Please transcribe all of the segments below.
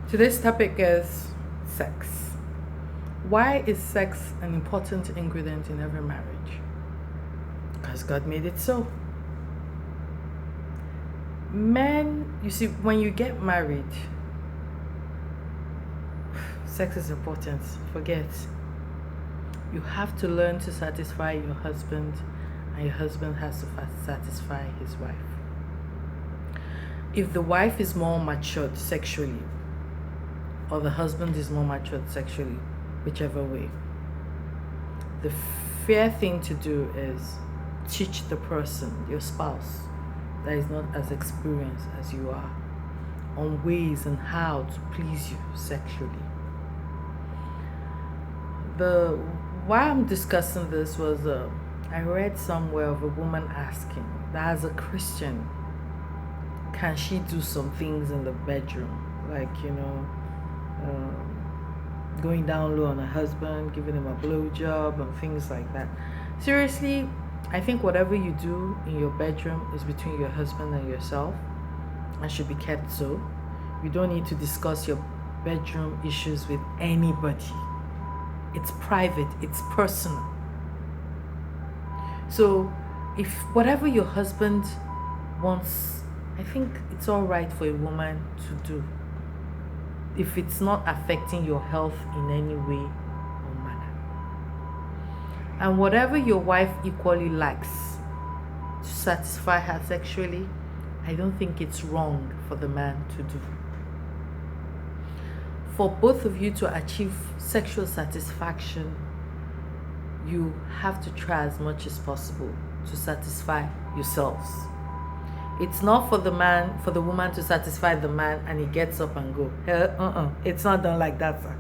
Today's topic is sex. Why is sex an important ingredient in every marriage? Because God made it so. Men, you see, when you get married, sex is important. Forget. You have to learn to satisfy your husband, and your husband has to satisfy his wife. If the wife is more matured sexually, or the husband is more matured sexually, whichever way, the fair thing to do is teach the person, your spouse, that is not as experienced as you are, on ways and how to please you sexually. The why I'm discussing this was I read somewhere of a woman asking that as a Christian, can she do some things in the bedroom, like going down low on her husband, giving him a blowjob and things like that. Seriously, I think whatever you do in your bedroom is between your husband and yourself and should be kept so. You don't need to discuss your bedroom issues with anybody. It's private, it's personal. So if whatever your husband wants, I think it's all right for a woman to do, if it's not affecting your health in any way or manner. And whatever your wife equally likes to satisfy her sexually, I don't think it's wrong for the man to do. For both of you to achieve sexual satisfaction, you have to try as much as possible to satisfy yourselves. It's not for the woman to satisfy the man and he gets up and go. It's not done like that, sir.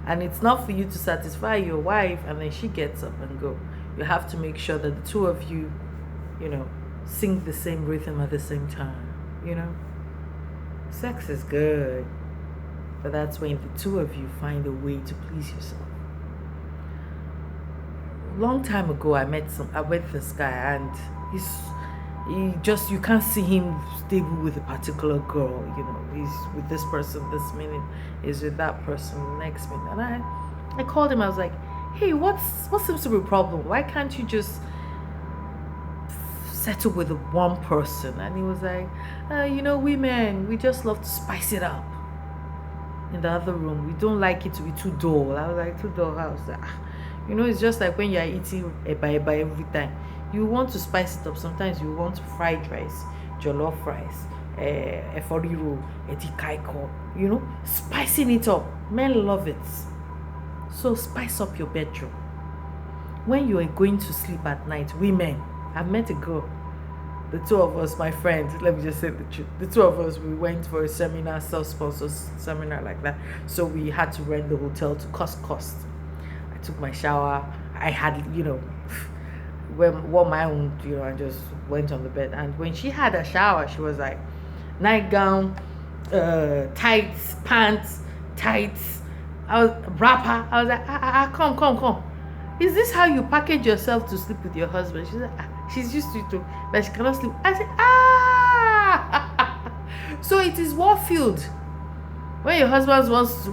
And it's not for you to satisfy your wife and then she gets up and go. You have to make sure that the two of you, sing the same rhythm at the same time. Sex is good, but that's when the two of you find a way to please yourself. Long time ago, I met this guy, and you can't see him stable with a particular girl. He's with this person this minute, he's with that person the next minute. And I called him. I was like, hey, what seems to be a problem? Why can't you just settle with one person? And he was like, women, we just love to spice it up. In the other room, we don't like it to be too dull. I was like, too dull? I was like, it's just like when you're eating eba every time. You want to spice it up. Sometimes you want fried rice, jollof rice, eforiru, etikaiko. Spicing it up. Men love it. So spice up your bedroom. When you are going to sleep at night, women, I've met a girl. The two of us, my friends, let me just say the truth. The two of us, we went for a seminar, self-sponsored seminar like that. So we had to rent the hotel to cost. I took my shower. I had, wore my own, and just went on the bed. And when she had a shower, she was like, nightgown, tights, pants, tights, wrapper. I was like, come. Is this how you package yourself to sleep with your husband? She's like, she's used to it too, but she cannot sleep. I said, So it is Warfield. When your husband wants to,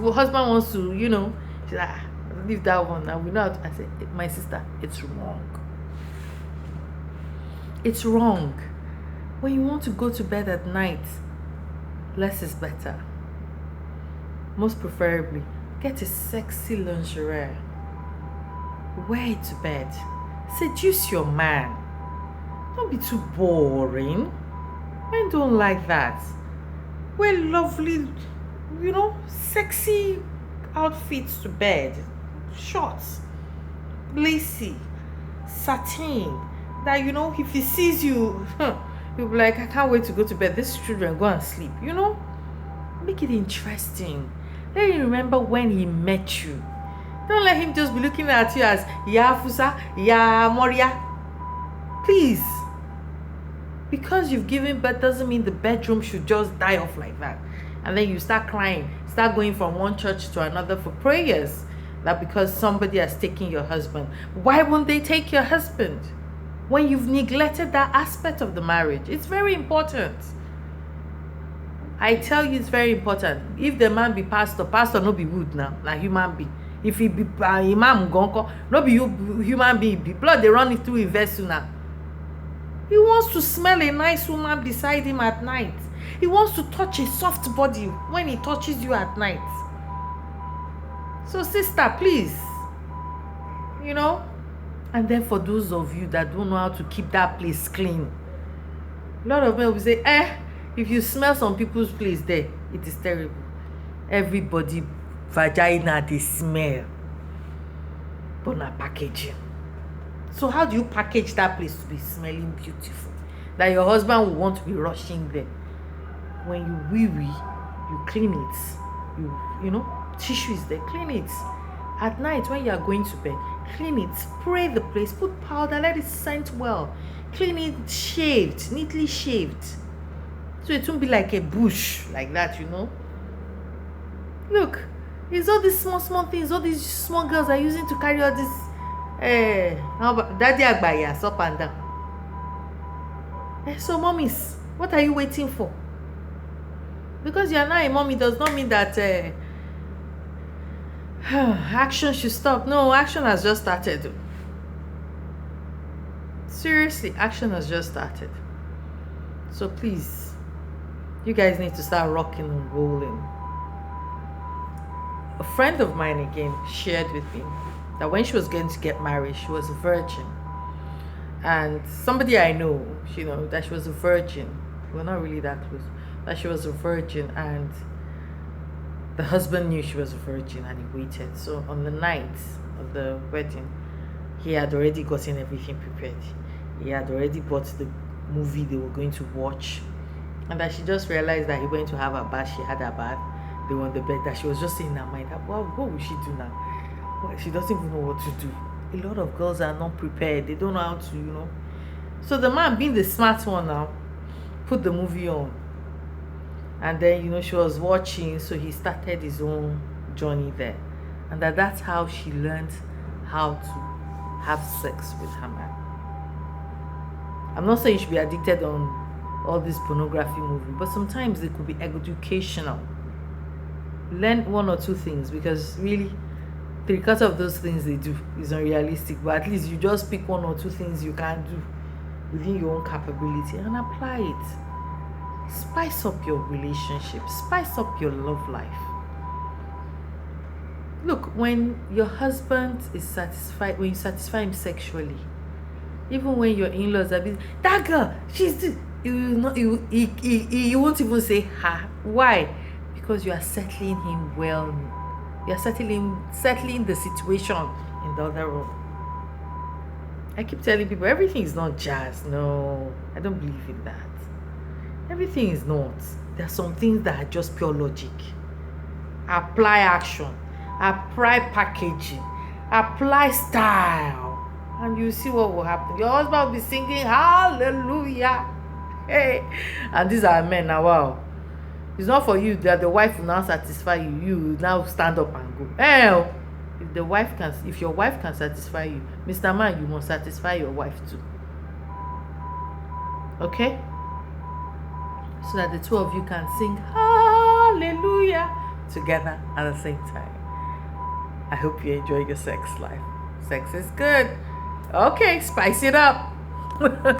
she's like, leave that one. And we know. I said, my sister, it's wrong. It's wrong. When you want to go to bed at night, less is better. Most preferably, get a sexy lingerie. Wear it to bed. Seduce your man. Don't be too boring. Men don't like that. Wear lovely, sexy outfits to bed. Shorts, lacy, satin. That, if he sees you, he'll be like, I can't wait to go to bed. These children, go and sleep. Make it interesting. Let him remember when he met you. Don't let him just be looking at you as Ya Fusa, Ya Moria. Please. Because you've given birth doesn't mean the bedroom should just die off like that. And then you start crying, start going from one church to another for prayers. That because somebody has taken your husband. Why won't they take your husband? When you've neglected that aspect of the marriage. It's very important. I tell you, it's very important. If the man be pastor, pastor no be wood now, na human being. If he be imam gonko, no be you human being. Be blood they run it through a vessel now. He wants to smell a nice woman beside him at night. He wants to touch a soft body when he touches you at night. So sister, please, you know. And then for those of you that don't know how to keep that place clean, a lot of men will say, if you smell some people's place there, it is terrible. Everybody vagina they smell. But not packaging. So how do you package that place to be smelling beautiful? That your husband will want to be rushing there. When you wee-wee, you clean it. You know, tissue is there, clean it. At night when you are going to bed, clean it, spray the place, put powder, let it scent well. Clean it, shaved, neatly shaved. So it won't be like a bush like that, you know. Look, it's all these small things, all these small girls are using to carry all this daddy agbayas up and down. So mommies, what are you waiting for? Because you are not a mommy does not mean that action should stop. No, action has just started. Seriously, action has just started. So please, you guys need to start rocking and rolling. A friend of mine again shared with me that when she was going to get married, she was a virgin. And somebody I know, you know, that she was a virgin. We're not really that close. That she was a virgin, and the husband knew she was a virgin and he waited. So on the night of the wedding, he had already gotten everything prepared. He had already bought the movie they were going to watch. And that she just realized that he went to have a bath. She had a bath. They were on the bed. That she was just saying in her mind, well, what will she do now? Well, she doesn't even know what to do. A lot of girls are not prepared. They don't know how to, you know. So the man, being the smart one now, put the movie on. And then, you know, she was watching, so he started his own journey there. And that's how she learned how to have sex with her man. I'm not saying you should be addicted on all this pornography movie, but sometimes it could be educational. Learn one or two things, because really, 3/4 of those things they do is unrealistic. But at least you just pick one or two things you can do within your own capability and apply it. Spice up your relationship, spice up your love life. Look, when your husband is satisfied, when you satisfy him sexually, even when your in-laws are busy, that girl, she's this, you won't even say her. Why? Because you are settling him well. You are settling the situation in the other room. I keep telling people everything is not jazz. No, I don't believe in that. Everything is not. There are some things that are just pure logic. Apply action, apply packaging, apply style, and you see what will happen. Your husband will be singing hallelujah. Hey, and these are men now. Wow, it's not for you that the wife will now satisfy you. You will now stand up and go. Hell, if your wife can satisfy you, Mr. Man, you must satisfy your wife too. Okay? So that the two of you can sing hallelujah together at the same time. I hope you enjoy your sex life. Sex is good. Okay, spice it up.